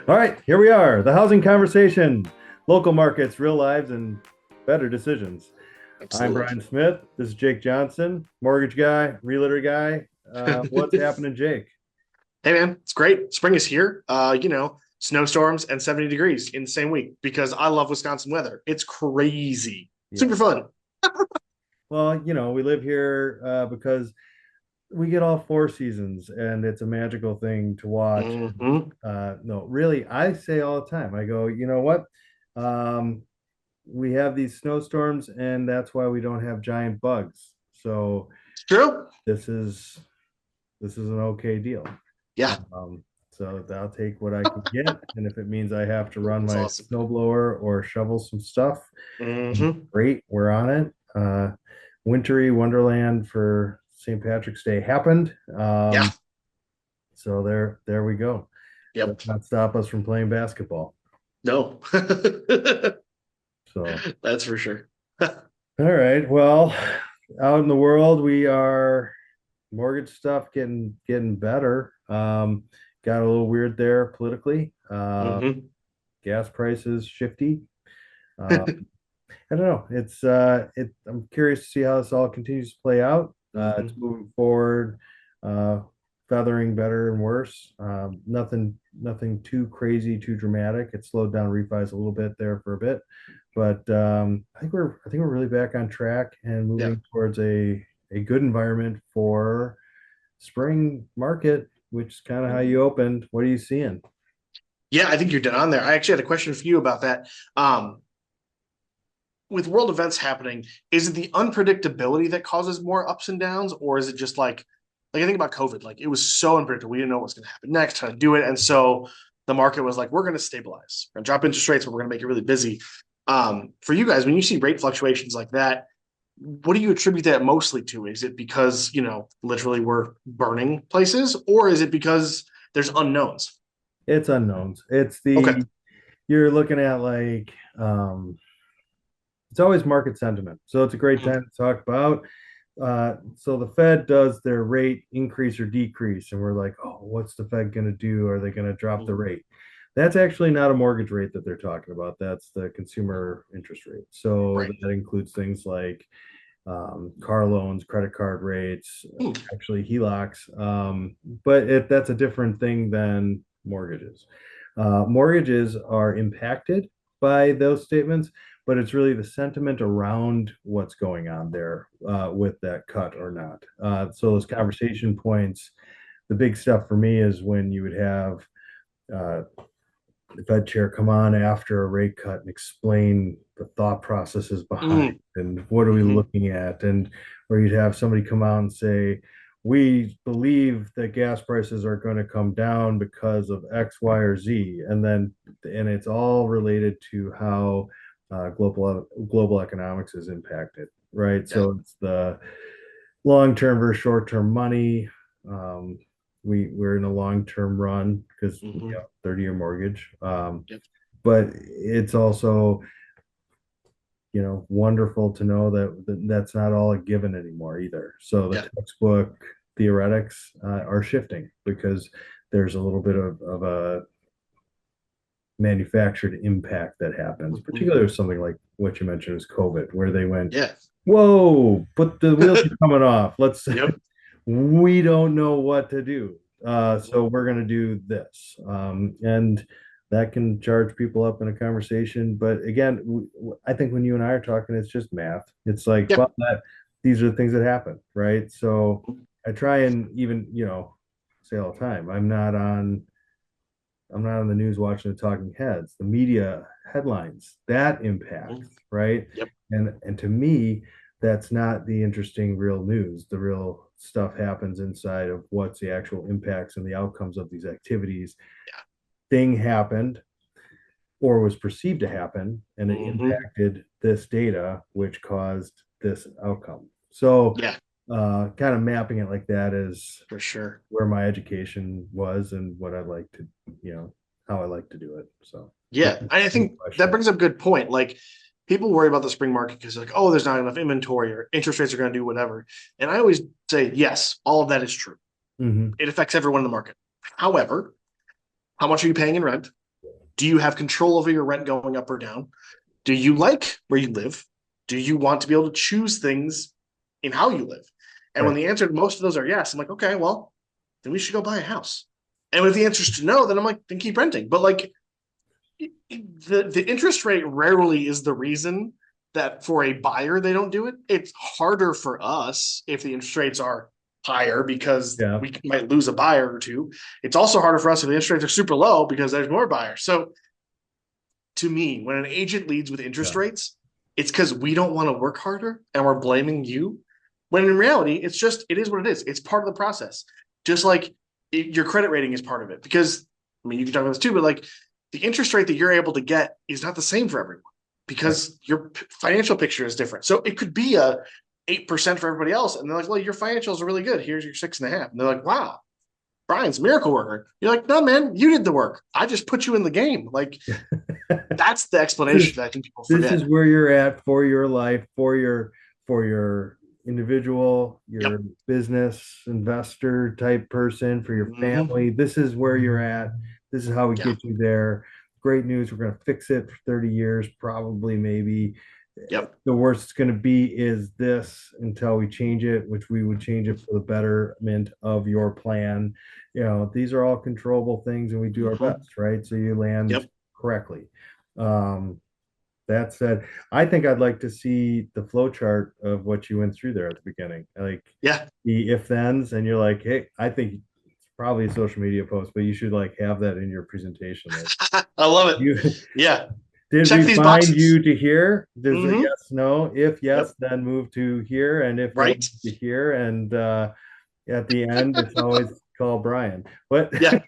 All right, here we are. The housing conversation, local markets, real lives, and better decisions. I'm Absolutely. Brian Smyth. This is Jake Johnson, mortgage guy, realtor guy. What's happening, Jake? Hey man, it's great. Spring is here. Snowstorms and 70 degrees in the same week because I love Wisconsin weather. It's crazy. Yeah. Super fun. Well, we live here because we get all four seasons, and it's a magical thing to watch. Hmm. No, really, I say all the time. I go, you know what? Um, we have these snowstorms, and that's why we don't have giant bugs. So It's true. this is this is an okay deal. Yeah, Um, so I'll take what I can get, and if it means I have to run it's my awesome. snowblower or shovel some stuff, Hmm. great, we're on it. Wintry Wonderland for St. Patrick's Day happened. Yeah. So there we go. Yep. Does not stop us from playing basketball. No. So That's for sure. all right, well, out in the world, we are mortgage stuff getting better. Got a little weird there politically. Hmm. Gas prices shifty. Uh, I don't know. I'm curious to see how this all continues to play out. It's Hmm. moving forward, uh, feathering better and worse. Nothing too crazy, too dramatic. It slowed down refis a little bit there for a bit, but I think we're really back on track and Yeah. moving towards a good environment for spring market, which is kind of how you opened. What are you seeing? Yeah, I think you're dead on there. I actually had a question for you about that. With world events happening, is it the unpredictability that causes more ups and downs, or is it just like I think about COVID, like it was so unpredictable. We didn't know what was going to happen next, how to do it, and so the market was like, we're going to stabilize, we're going to drop interest rates, but we're going to make it really busy. For you guys, when you see rate fluctuations like that, what do you attribute that mostly to? Is it because literally we're burning places, or is it because there's unknowns? It's unknowns. Okay. You're looking at like it's always market sentiment. So it's a great Mhm. time to talk about. So the Fed does their rate increase or decrease, and we're like, oh, what's the Fed going to do? Are they going to drop the Mhm. rate? That's actually not a mortgage rate that they're talking about. That's the consumer interest rate. So Right. that includes things like car loans, credit card rates, Hmm. actually HELOCs. But that's a different thing than mortgages. Mortgages are impacted by those statements, but it's really the sentiment around what's going on there with that cut or not. So those conversation points, the big stuff for me is when you would have uh, the Fed chair come on after a rate cut and explain the thought processes behind Mm. and what are we Hmm. looking at, and where you'd have somebody come out and say, we believe that gas prices are going to come down because of X, Y, or Z, and it's all related to how global economics is impacted, right? Yeah. So it's the long term versus short term money. Um, we're in a long term run because Hmm. 30-year mortgage. Yep. But it's also wonderful to know that that's not all a given anymore either. So the Yeah. textbook theoretics are shifting because there's a little bit of a manufactured impact that happens, Hmm. particularly with something like what you mentioned is COVID, where they went, Yeah. whoa, but the wheels are coming off. Let's Yep. we don't know what to do. So Mhm. we're going to do this. And that can charge people up in a conversation. But again, I think when you and I are talking, it's just math. It's like, Yeah. well, these are the things that happen, right? So I try and even, say all the time, I'm not on the news watching the talking heads. The media headlines that Mhm. impacts, right? Yep. And to me, that's not the interesting real news. The real stuff happens inside of what's the actual impacts and the outcomes of these activities. Yeah. Thing happened or was perceived to happen, and it Hmm. impacted this data, which caused this outcome. So, Yeah, kind of mapping it like that is for sure. where my education was and what I like to, you know, how I like to do it. So, but Yeah. I good think that question. brings up a good point. Like people worry about the spring market because like, oh, there's not enough inventory or interest rates are going to do whatever. And I always say, yes, all of that is true. Hmm. It affects everyone in the market. However, how much are you paying in rent? Do you have control over your rent going up or down? Do you like where you live? Do you want to be able to choose things in how you live? And when Right. the answer to most of those are yes, I'm like, okay, well, then we should go buy a house. And if the answer is to no, then I'm like, then keep renting. But like the interest rate rarely is the reason that for a buyer they don't do it. It's harder for us if the interest rates are higher because Yeah. we might lose a buyer or two. It's also harder for us if the interest rates are super low because there's more buyers. So to me, when an agent leads with interest Yeah. rates, it's because we don't want to work harder and we're blaming you. When in reality, it's just, it is what it is. It's part of the process. Just like your credit rating is part of it. Because, I mean, you can talk about this too, but like the interest rate that you're able to get is not the same for everyone Right. because your financial picture is different. So it could be a 8% for everybody else. And they're like, well, your financials are really good. Here's your 6.5. And they're like, wow, Brian's miracle worker. You're like, no, man, you did the work. I just put you in the game. Like, that's the this explanation that I think people this is forget. where you're at for your life, for your individual, your Yep. business investor type person, for your Mm-hmm. family. This is where you're at. This is how we Yeah. get you there. Great news. We're going to fix it for 30 years, probably, maybe. Yep. The worst it's going to be is this until we change it, which we would change it for the betterment of your plan. These are all controllable things and we do our Mm-hmm. best, right? So you land Yep. correctly. Um, that said, I think I'd like to see the flow chart of what you went through there at the beginning, like Yeah. the if thens, and you're like, hey, I think it's probably a social media post, but you should like have that in your presentation. Like, I love it. you Yeah. did Check we these find boxes. you to here? There's a Mm-hmm. yes, no. If yes, Yep. then move to here, and if no, Right. move to here. And at the end, it's always call Brian. What? Yeah.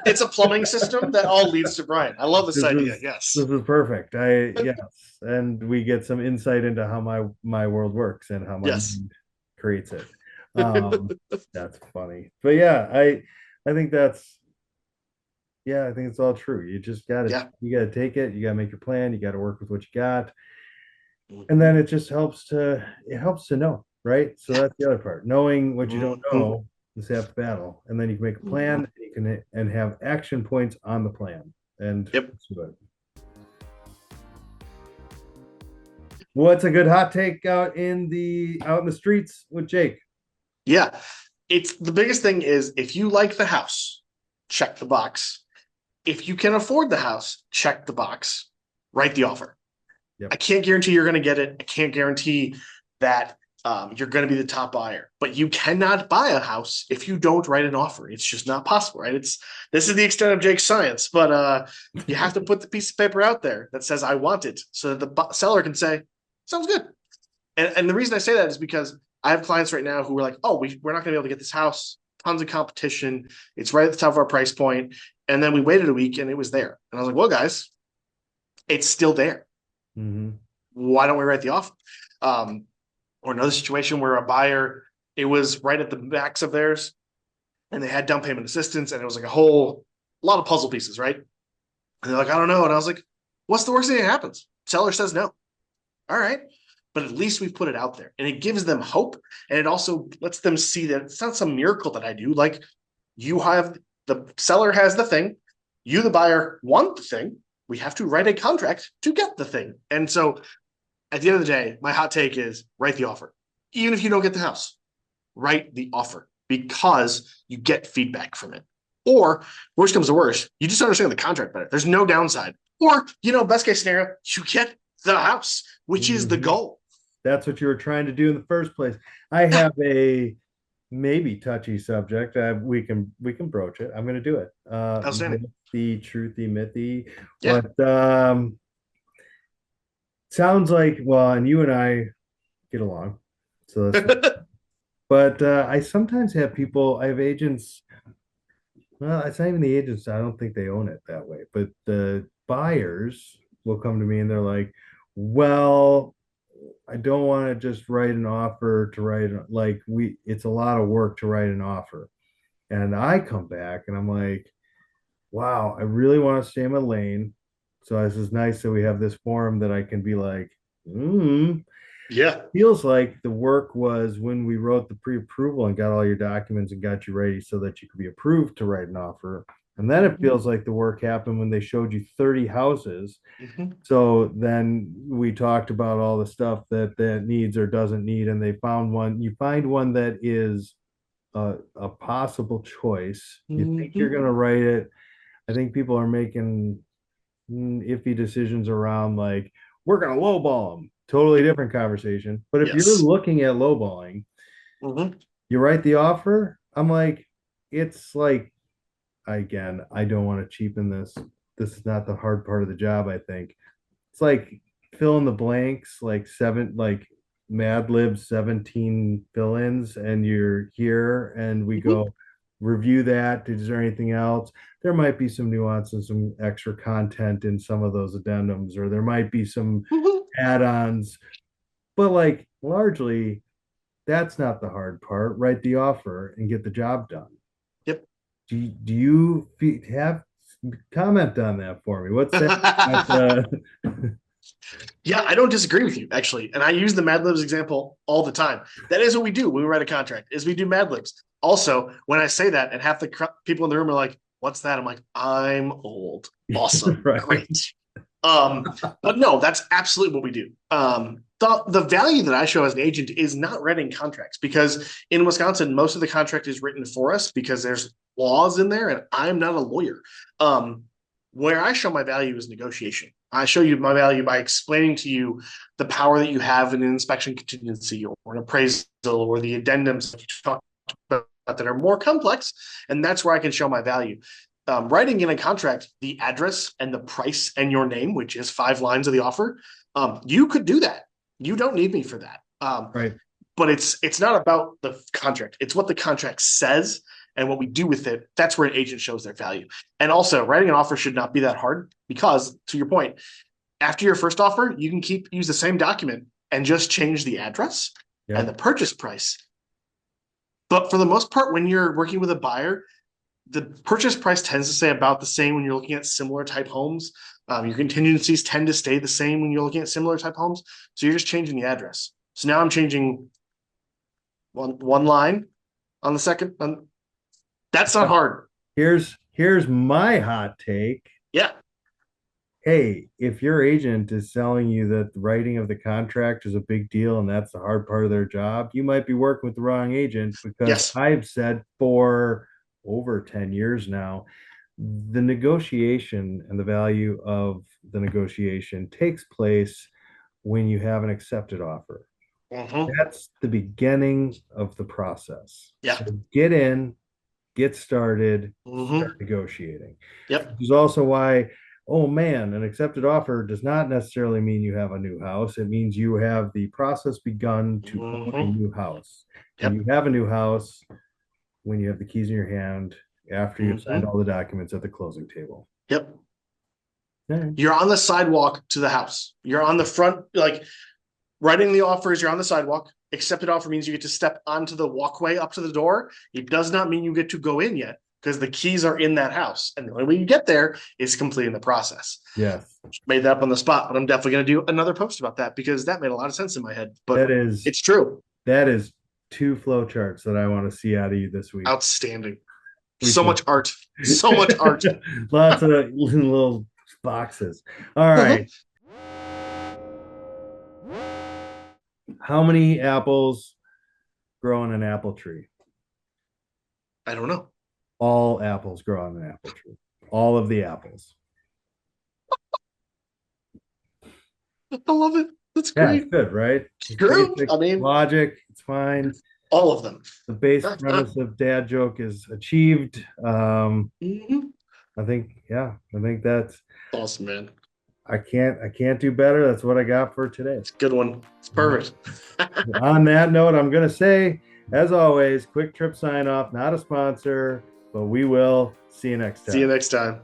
It's a plumbing system that all leads to Brian. I love this This idea. is Yes. this is perfect. I Yes, and we get some insight into how my world works and how my Yes. mind creates it. Um, that's funny, but yeah, I think that's yeah, I think it's all true. Yeah. You gotta take it. You gotta make your plan. You gotta work with what you got, and Mm-hmm. then it helps to know, right? So Yeah. that's the other part. Knowing what you don't Mm-hmm. know is half the battle, and then you can make a Mm-hmm. plan. You can and have action points on the plan, and Yep. do it. What's a good hot take out in the streets with Jake? Yeah. It's the biggest thing is if you like the house, check the box. If you can afford the house, check the box. Write the offer. I Yep. can't guarantee you're going to get it. I can't guarantee that you're going to be the top buyer, but you cannot buy a house if you don't write an offer. It's just not possible, right? This is the extent of Jake's science, but you have to put the piece of paper out there that says I want it, so that the seller can say sounds good. And the reason I say that is because I have clients right now who are like, oh, we're not going to be able to get this house. Tons of competition. It's right at the top of our price point. And then we waited a week and it was there. And I was like, well, guys, it's still there. Mm-hmm. Why don't we write the offer? Um, or another situation where a buyer, it was right at the max of theirs and they had down payment assistance and it was like a lot of puzzle pieces, right? And they're like, I don't know. And I was like, what's the worst thing that happens? Seller says no. All right. But at least we've put it out there and it gives them hope. And it also lets them see that it's not some miracle that I do. Like you have the seller has the thing, you, the buyer, want the thing. We have to write a contract to get the thing. And so at the end of the day, my hot take is write the offer. Even if you don't get the house, write the offer because you get feedback from it. Or worst comes to worst, you just understand the contract better. There's no downside. Or, best case scenario, you get the house, which is the Mm-hmm. goal. That's what you were trying to do in the first place. I Yeah, have a maybe touchy subject. We can broach it. I'm going to do it. outstanding. Mythy, truthy, mythy. Yeah. But sounds like well, and you and I get along, so that's fine. But I sometimes have people. I have agents. Well, it's not even the agents. I don't think they own it that way. But the buyers will come to me and they're like, "Well, I don't want to just write an offer to write like we it's a lot of work to write an offer." And I come back and I'm like, wow, I really want to stay in my lane. So this is nice that we have this forum that I can be like, Yeah. feels like the work was when we wrote the pre-approval and got all your documents and got you ready so that you could be approved to write an offer. And then it feels like the work happened when they showed you 30 houses. Mhm. So then we talked about all the stuff that needs or doesn't need, and they found one. You find one that is a possible choice. You think you're Mhm. going to write it. I think people are making iffy decisions around like we're going to lowball them. Totally different conversation. But if you're Yes. looking at lowballing, Mhm. you write the offer. I'm like, it's like again, I don't want to cheapen this. This is not the hard part of the job, I think. It's like fill in the blanks, like Mad Lib 17 fill-ins, and you're here and we Mhm. go review that. Is there anything else? There might be some nuance and some extra content in some of those addendums, or there might be some Mhm. add-ons, but like largely that's not the hard part. Write the offer and get the job done. Yep. Do you have comment on that for me? What's that? Yeah, I don't disagree with you actually, and I use the Mad Libs example all the time. That is what we do when we write a contract. Is we do Mad Libs. Also, when I say that, and half the people in the room are like, "What's that?" I'm like, "I'm old. Awesome, Right. great." Um, but no, that's absolutely what we do. The value that I show as an agent is not writing contracts because in Wisconsin, most of the contract is written for us because there's laws in there, and I'm not a lawyer. Um, where I show my value is negotiation. I show you my value by explaining to you the power that you have in an inspection contingency or an appraisal or the addendums that you talked about that are more complex. And that's where I can show my value. Writing in a contract the address and the price and your name, which is 5 lines of the offer, you could do that. You don't need me for that. Right. But it's not about the contract. It's what the contract says and what we do with it. That's where an agent shows their value. And also, writing an offer should not be that hard because, to your point, after your first offer, you can use the same document and just change the address and the Yep. purchase price. But for the most part, when you're working with a buyer, the purchase price tends to stay about the same when you're looking at similar type homes. Your contingencies tend to stay the same when you're looking at similar type homes. So you're just changing the address. So now I'm changing one line on the second. That's not hard. Here's my hot take. Yeah. Hey, if your agent is telling you that the writing of the contract is a big deal and that's the hard part of their job, you might be working with the wrong agent because Yes. I've said for over 10 years now, the negotiation and the value of the negotiation takes place when you have an accepted offer. Mm-hmm. That's the beginning of the process. Yeah. So get in, get started, start Mm-hmm. negotiating. Yep. Which is also why, oh man, an accepted offer does not necessarily mean you have a new house. It means you have the process begun to own a Mm-hmm. new house. And Yep. you have a new house when you have the keys in your hand after you've signed Mm-hmm. all the documents at the closing table. Yep. Okay. You're on the sidewalk to the house. You're on the front, like writing the offers, you're on the sidewalk. Accepted offer means you get to step onto the walkway up to the door. It does not mean you get to go in yet because the keys are in that house. And the only way you get there is completing the process. Yes. Made that up on the spot, but I'm definitely going to do another post about that because that made a lot of sense in my head. But That is it's true. that is two flow charts that I want to see out of you this week. Outstanding. We So should much art. So much art. lots of little boxes. All right. How many apples grow in an apple tree? I don't know. All apples grow on an apple tree. All of the apples. I love it. That's Yeah, it's great. good, right? It's True. basic I mean, logic. It's fine. all of them. The base premise of dad joke is achieved. Mhm. I think that's Awesome, man. I can't do better. That's what I got for today. It's a good one. It's All right. perfect. On that note, I'm gonna say, as always, quick trip sign off, not a sponsor, but we will see you next See you time. next time.